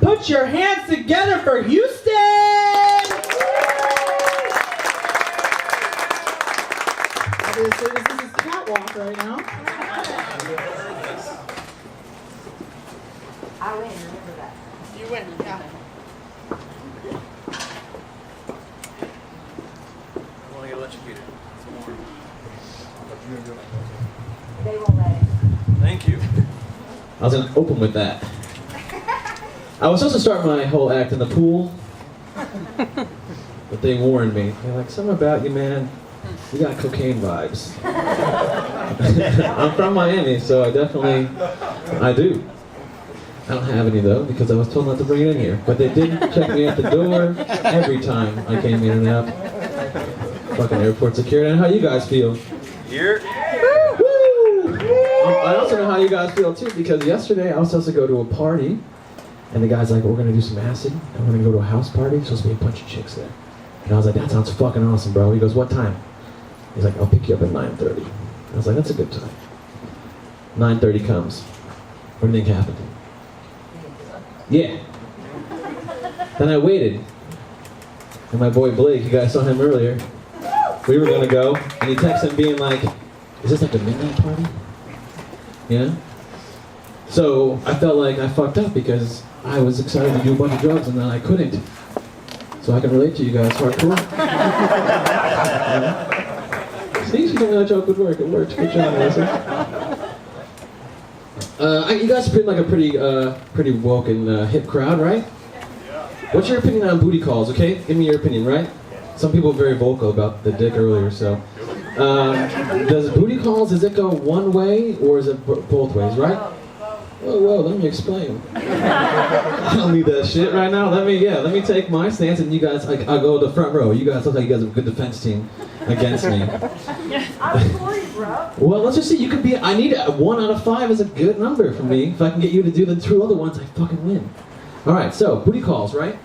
Put your hands together for Houston! Obviously, this is catwalk right now. I win, remember that. You win, yeah. I want to get electrocuted. Some more. They won't let it. Thank you. I was going to open with that. I was supposed to start my whole act in the pool, but they warned me. They're like, something about you, man. You got cocaine vibes. I'm from Miami, so I do. I don't have any though, because I was told not to bring it in here. But they did check me at the door every time I came in and out. Fucking airport security. And how you guys feel? Here. Woo! I also know how you guys feel too, because yesterday I was supposed to go to a party, and the guy's like, we're gonna do some acid, and we're gonna go to a house party. There's supposed to be a bunch of chicks there. And I was like, that sounds fucking awesome, bro. He goes, what time? He's like, I'll pick you up at 9:30. I was like, that's a good time. 9:30 comes. What do you think happened? Yeah. Then I waited. And my boy Blake, you guys saw him earlier. We were gonna go, and he texted him being like, is this like a midnight party? Yeah? So I felt like I fucked up because I was excited to do a bunch of drugs and then I couldn't. So I can relate to you guys, hardcore. Yeah. See, she told me that joke would work. It worked. Good job, Melissa. You guys seem like a pretty woke and hip crowd, right? What's your opinion on booty calls, okay? Give me your opinion, right? Some people are very vocal about the dick earlier, so. Does booty calls, does it go one way or is it both ways, right? Whoa, let me explain. I don't need that shit right now. Let me take my stance and you guys, I'll go to the front row. You guys look like you guys have a good defense team against me. I'm for you, bro. Well, let's just see, you could be, I need 1 out of 5 is a good number for me. If I can get you to do the 2 other ones, I fucking win. Alright, so, booty calls, right?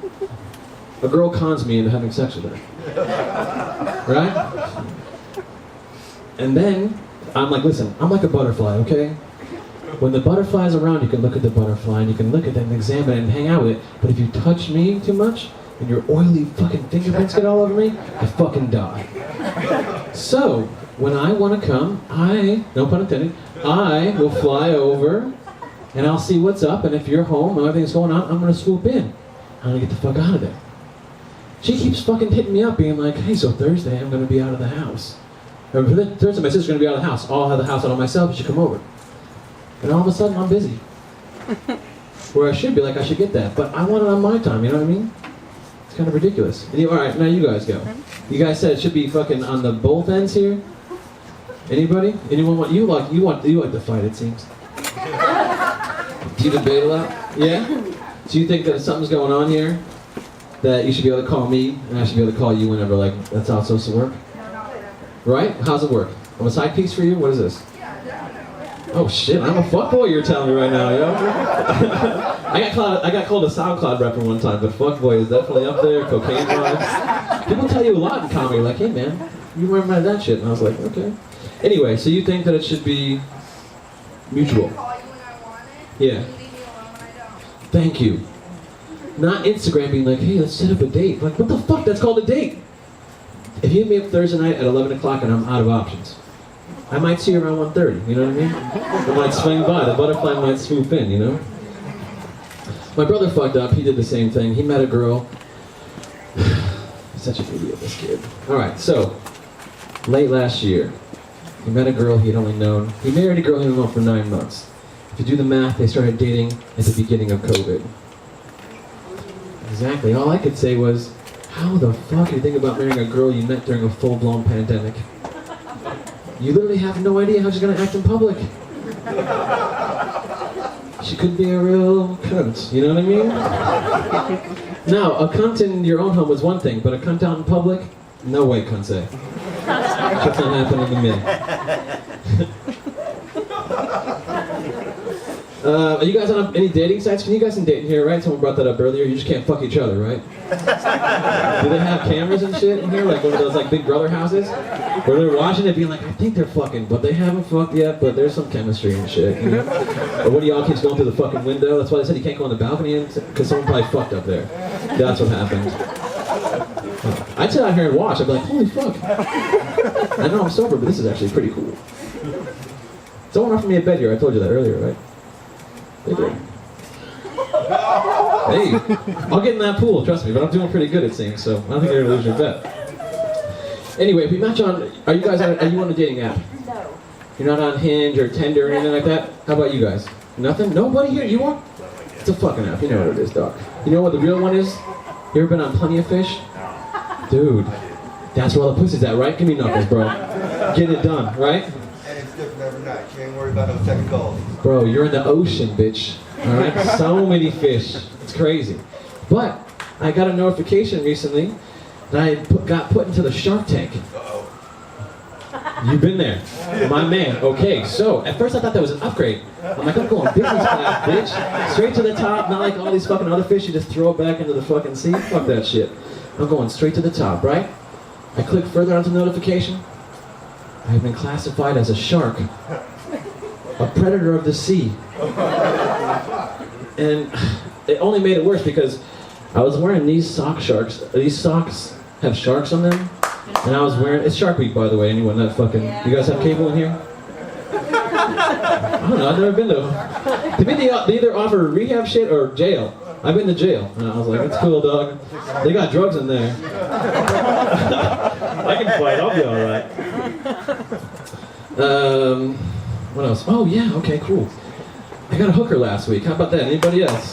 A girl cons me into having sex with her. Right? And then, I'm like, listen, I'm like a butterfly, okay? When the butterfly's around, you can look at the butterfly and you can look at it and examine it and hang out with it. But if you touch me too much, and your oily fucking fingerprints get all over me, I fucking die. So, when I want to come, no pun intended, I will fly over and I'll see what's up, and if you're home and everything's going on, I'm going to swoop in. I'm going to get the fuck out of there. She keeps fucking hitting me up being like, hey, so Thursday I'm going to be out of the house. Or Thursday my sister's going to be out of the house. I'll have the house out on myself, you should come over. And all of a sudden I'm busy. Where I should be like, I should get that, but I want it on my time, you know what I mean? It's kind of ridiculous. And alright, now you guys go. You guys said it should be fucking on the both ends here? Anybody? Anyone want, you like to fight, it seems. Do you debate a lot? Yeah? Do you think that something's going on here? That you should be able to call me, and I should be able to call you whenever, like, that's how it's supposed to work? Right? How's it work? I'm a side piece for you? What is this? Oh shit, I'm a fuckboy you're telling me right now, yo. I got called a SoundCloud rapper one time, but fuckboy is definitely up there, cocaine vibes. People tell you a lot in comedy, like, hey man, you remember that shit? And I was like, okay. Anyway, so you think that it should be mutual? Yeah. Thank you. Not Instagram being like, hey, let's set up a date. Like, what the fuck? That's called a date. If you hit me up Thursday night at 11 o'clock and I'm out of options, I might see you around 1:30, you know what I mean? I might swing by, the butterfly might swoop in, you know? My brother fucked up, he did the same thing. He met a girl. Such an idiot, this kid. Alright, so, late last year, he met a girl he had only known. He married a girl he had known for 9 months. If you do the math, they started dating at the beginning of COVID. Exactly, all I could say was, how the fuck do you think about marrying a girl you met during a full-blown pandemic? You literally have no idea how she's gonna act in public. She could be a real cunt, you know what I mean? Now, a cunt in your own home is one thing, but a cunt out in public? No way, cunt say. Shit's not happening to me. Are you guys on any dating sites? Can you guys date in here, right? Someone brought that up earlier. You just can't fuck each other, right? Do they have cameras and shit in here, like one of those like Big Brother houses, where they're watching it, being like, I think they're fucking, but they haven't fucked yet, but there's some chemistry and shit. You know? Or one of y'all keeps going through the fucking window. That's why they said you can't go on the balcony, because someone probably fucked up there. That's what happened. I'd sit out here and watch. I'd be like, holy fuck. I know I'm sober, but this is actually pretty cool. Someone offered me a bed here. I told you that earlier, right? They did. Hey, I'll get in that pool, trust me, but I'm doing pretty good it seems, so I don't think you're gonna lose your bet. Anyway, if we match on, are you on a dating app? No. You're not on Hinge or Tinder or anything like that? How about you guys? Nothing? Nobody here? You are? It's a fucking app, you know what it is, dog. You know what the real one is? You ever been on Plenty of Fish? Dude, that's where all the pussy's at, right? Give me knuckles, bro. Get it done, right? And it's different every night. You ain't worried about no second calls. Bro, you're in the ocean, bitch. Alright? So many fish. It's crazy. But I got a notification recently that I got put into the Shark Tank. Uh-oh. You've been there. My man. Okay, so at first I thought that was an upgrade. I'm like, I'm going business class, bitch. Straight to the top, not like all these fucking other fish you just throw it back into the fucking sea. Fuck that shit. I'm going straight to the top, right? I click further onto the notification. I have been classified as a shark. A predator of the sea. And it only made it worse because I was wearing these socks. These socks have sharks on them. And I was wearing, it's Shark Week by the way, anyone that fucking, you guys have cable in here? I don't know, I've never been to, to me they either offer rehab shit or jail. I've been to jail. And I was like, that's cool, dog. They got drugs in there. I can fight, I'll be alright. What else? Oh yeah, okay, cool. I got a hooker last week. How about that? Anybody else?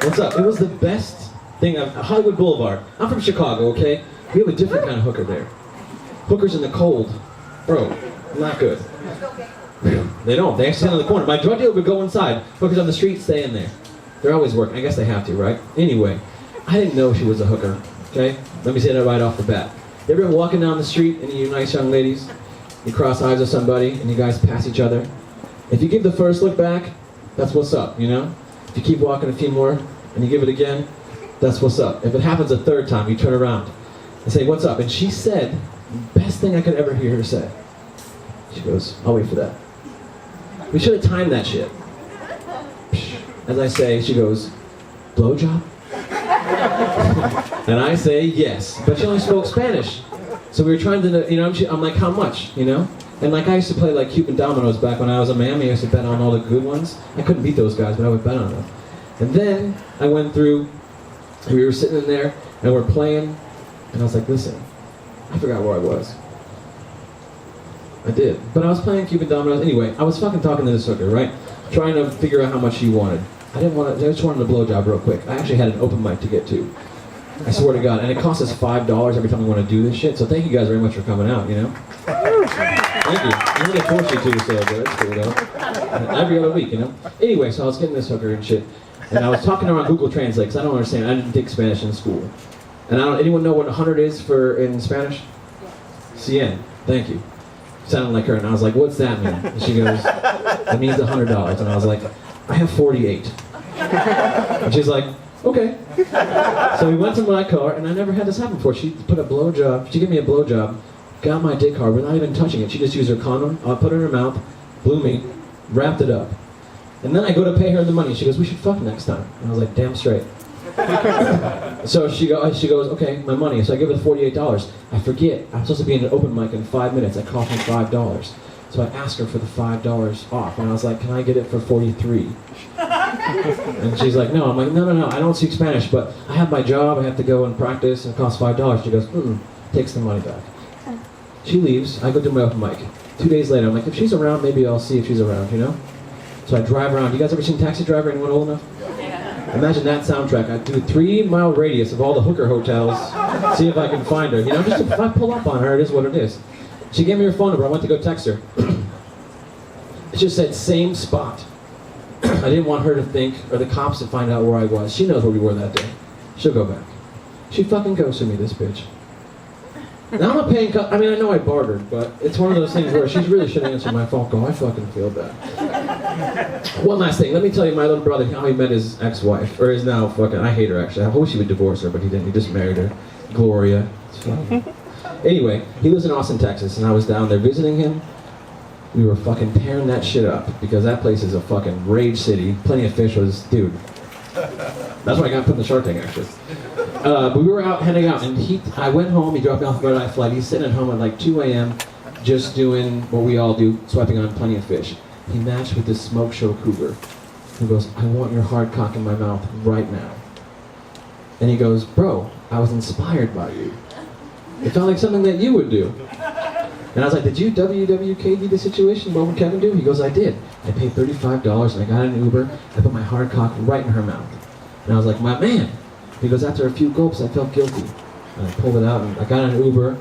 What's up? It was the best thing Hollywood Boulevard. I'm from Chicago, okay? We have a different kind of hooker there. Hookers in the cold. Bro, not good. They don't. They actually stand on the corner. My drug dealer would go inside. Hookers on the street, stay in there. They're always working. I guess they have to, right? Anyway, I didn't know she was a hooker, okay? Let me say that right off the bat. You ever been walking down the street and you nice young ladies, you cross eyes with somebody and you guys pass each other? If you give the first look back, that's what's up, you know? If you keep walking a few more and you give it again, that's what's up. If it happens a third time, you turn around and say, what's up? And she said, best thing I could ever hear her say. She goes, I'll wait for that. We should have timed that shit. As I say, she goes, blowjob? And I say, yes. But she only spoke Spanish. So we were trying to, you know, I'm like, how much, you know? And like I used to play like Cuban dominoes back when I was in Miami. I used to bet on all the good ones. I couldn't beat those guys, but I would bet on them. And then I went through, and we were sitting in there, and we're playing, and I was like, listen, I forgot where I was. I did. But I was playing Cuban dominoes. Anyway, I was fucking talking to this hooker, right? Trying to figure out how much she wanted. I just wanted a blowjob real quick. I actually had an open mic to get to. I swear to God. And it costs us $5 every time we want to do this shit. So thank you guys very much for coming out, you know? Thank you. I'm going to force you to, so that's cool, though. Every other week, you know? Anyway, so I was getting this hooker and shit. And I was talking to her on Google Translate, because I don't understand. I didn't take Spanish in school. And anyone know what 100 is in Spanish? Cien. Thank you. Sounded like her, and I was like, what's that mean? And she goes, that means $100. And I was like, I have 48. And she's like, okay. So we went to my car, and I never had this happen before. She put a blowjob, she gave me a blowjob, got my dick hard, without even touching it. She just used her condom, put it in her mouth, blew me, wrapped it up. And then I go to pay her the money. She goes, we should fuck next time. And I was like, damn straight. So she goes, okay, my money. So I give her the $48. I forget, I'm supposed to be in an open mic in 5 minutes. It cost me $5. So I asked her for the $5 off, and I was like, can I get it for 43? And she's like, no. I'm like, no, I don't speak Spanish, but I have my job, I have to go and practice, and it costs $5. She goes, takes the money back. She leaves, I go do my open mic. 2 days later, I'm like, if she's around, maybe I'll see if she's around, you know? So I drive around. You guys ever seen Taxi Driver? Anyone old enough? Imagine that soundtrack. I do a 3-mile radius of all the hooker hotels, see if I can find her. You know, just if I pull up on her, it is what it is. She gave me her phone number. I went to go text her. It just said same spot. I didn't want her to think, or the cops to find out where I was. She knows where we were that day. She'll go back. She fucking ghosted me, this bitch. Now I'm not paying. I mean, I know I bartered, but it's one of those things where she really should answer my phone call. I fucking feel bad. One last thing. Let me tell you, my little brother, how he met his ex-wife, or is now fucking. I hate her actually. I wish he would divorce her, but he didn't. He just married her, Gloria. It's fine. Anyway, he lives in Austin, Texas, and I was down there visiting him. We were fucking tearing that shit up because that place is a fucking rage city. Plenty of Fish was, dude. That's why I got put in the Shark Tank, actually. But we were out heading out, and I went home. He dropped me off the red-eye flight. He's sitting at home at like 2 a.m., just doing what we all do, swiping on Plenty of Fish. He matched with this smoke show cougar. He goes, "I want your hard cock in my mouth right now." And he goes, "Bro, I was inspired by you. It felt like something that you would do." And I was like, "Did you WWKD the situation? What would Kevin do?" He goes, "I did. I paid $35 and I got an Uber. I put my hard cock right in her mouth." And I was like, "My man." He goes, "After a few gulps, I felt guilty." And I pulled it out and I got an Uber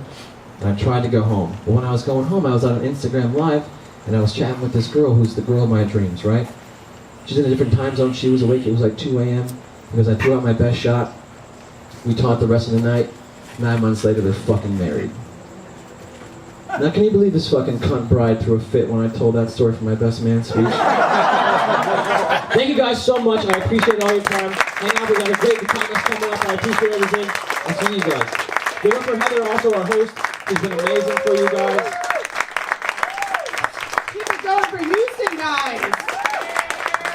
and I tried to go home. But when I was going home, I was on an Instagram Live and I was chatting with this girl who's the girl of my dreams, right? She's in a different time zone. She was awake. It was like 2 a.m. because I threw out my best shot. We talked the rest of the night. 9 months later, they're fucking married. Now, can you believe this fucking cunt bride threw a fit when I told that story for my best man speech? Thank you guys so much. I appreciate all your time. Hang out. We got a great time coming up. I appreciate everything. I'll see you guys. Give up for Heather, also our host. She's been amazing for you guys. Keep it going for Houston, guys.